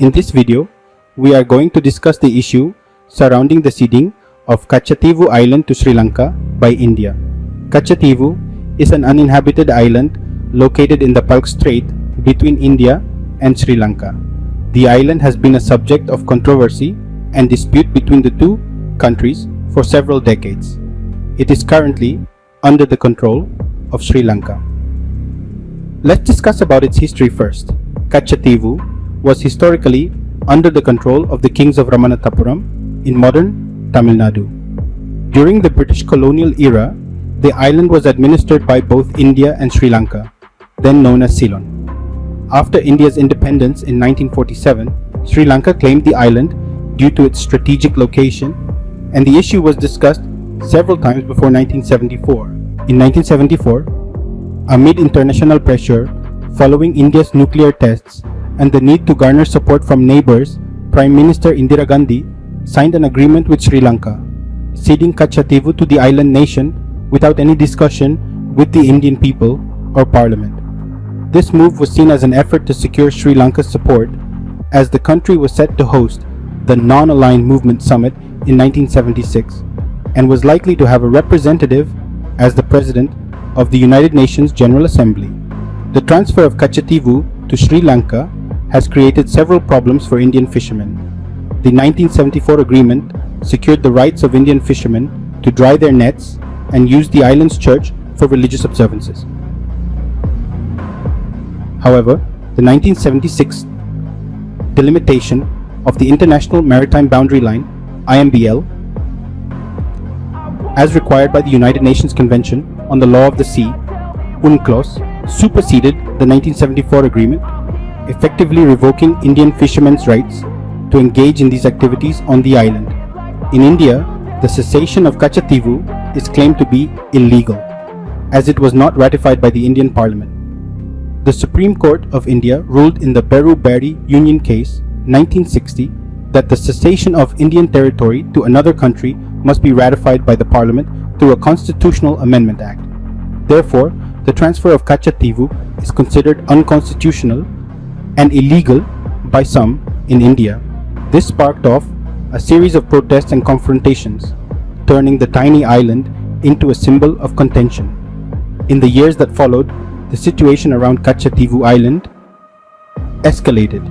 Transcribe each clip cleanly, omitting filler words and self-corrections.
In this video, we are going to discuss the issue surrounding the ceding of Katchatheevu Island to Sri Lanka by India. Katchatheevu is an uninhabited island located in the Palk Strait between India and Sri Lanka. The island has been a subject of controversy and dispute between the two countries for several decades. It is currently under the control of Sri Lanka. Let's discuss about its history first. Katchatheevu was historically under the control of the kings of Ramanathapuram in modern Tamil Nadu. During the British colonial era, the island was administered by both India and Sri Lanka, then known as Ceylon. After India's independence in 1947, Sri Lanka claimed the island due to its strategic location, and the issue was discussed several times before 1974. In 1974, amid international pressure following India's nuclear tests and the need to garner support from neighbors, Prime Minister Indira Gandhi signed an agreement with Sri Lanka, ceding Katchatheevu to the island nation without any discussion with the Indian people or parliament. This move was seen as an effort to secure Sri Lanka's support, as the country was set to host the Non-Aligned Movement Summit in 1976 and was likely to have a representative as the President of the United Nations General Assembly. The transfer of Katchatheevu to Sri Lanka has created several problems for Indian fishermen. The 1974 agreement secured the rights of Indian fishermen to dry their nets and use the island's church for religious observances. However, the 1976 delimitation of the International Maritime Boundary Line (IMBL), as required by the United Nations Convention on the Law of the Sea (UNCLOS), superseded the 1974 agreement, effectively revoking Indian fishermen's rights to engage in these activities on the island. In India, the cessation of Katchatheevu is claimed to be illegal, as it was not ratified by the Indian Parliament. The Supreme Court of India ruled in the Beru-Berry Union Case 1960 that the cessation of Indian territory to another country must be ratified by the Parliament through a Constitutional Amendment Act. Therefore, the transfer of Katchatheevu is considered unconstitutional and illegal by some in India. This sparked off a series of protests and confrontations, turning the tiny island into a symbol of contention. In the years that followed, the situation around Katchatheevu Island escalated.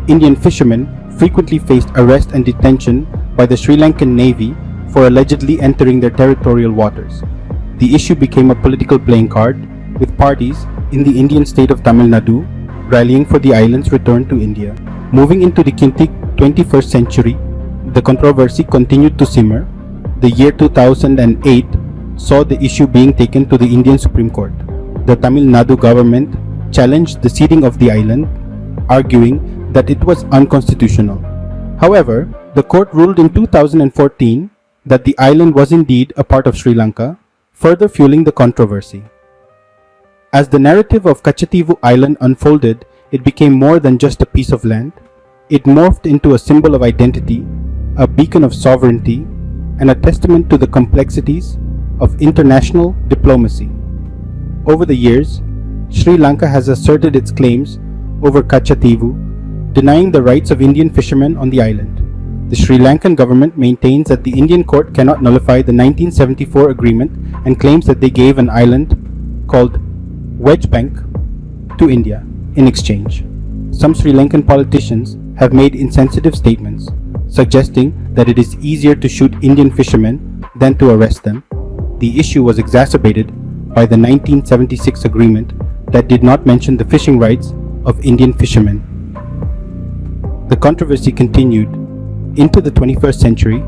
Indian fishermen frequently faced arrest and detention by the Sri Lankan Navy for allegedly entering their territorial waters. The issue became a political playing card, with parties in the Indian state of Tamil Nadu rallying for the island's return to India. Moving into the 21st century, the controversy continued to simmer. The year 2008 saw the issue being taken to the Indian Supreme Court. The Tamil Nadu government challenged the ceding of the island, arguing that it was unconstitutional. However, the court ruled in 2014 that the island was indeed a part of Sri Lanka, further fueling the controversy. As the narrative of Katchatheevu Island unfolded, it became more than just a piece of land. It morphed into a symbol of identity, a beacon of sovereignty, and a testament to the complexities of international diplomacy. Over the years, Sri Lanka has asserted its claims over Katchatheevu, denying the rights of Indian fishermen on the island. The Sri Lankan government maintains that the Indian court cannot nullify the 1974 agreement and claims that they gave an island called Wedge Bank to India in exchange. Some Sri Lankan politicians have made insensitive statements, suggesting that it is easier to shoot Indian fishermen than to arrest them. The issue was exacerbated by the 1976 agreement that did not mention the fishing rights of Indian fishermen. The controversy continued into the 21st century,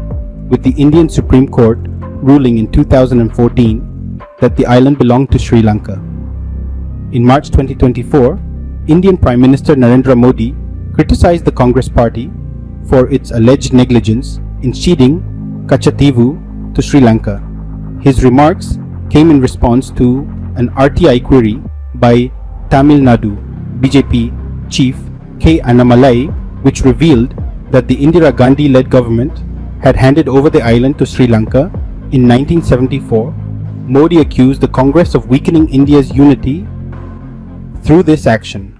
with the Indian Supreme Court ruling in 2014 that the island belonged to Sri Lanka. In March 2024, Indian Prime Minister Narendra Modi criticized the Congress Party for its alleged negligence in ceding Katchatheevu to Sri Lanka. His remarks came in response to an RTI query by Tamil Nadu BJP chief K. Annamalai, which revealed that the Indira Gandhi-led government had handed over the island to Sri Lanka in 1974. Modi accused the Congress of weakening India's unity through this action.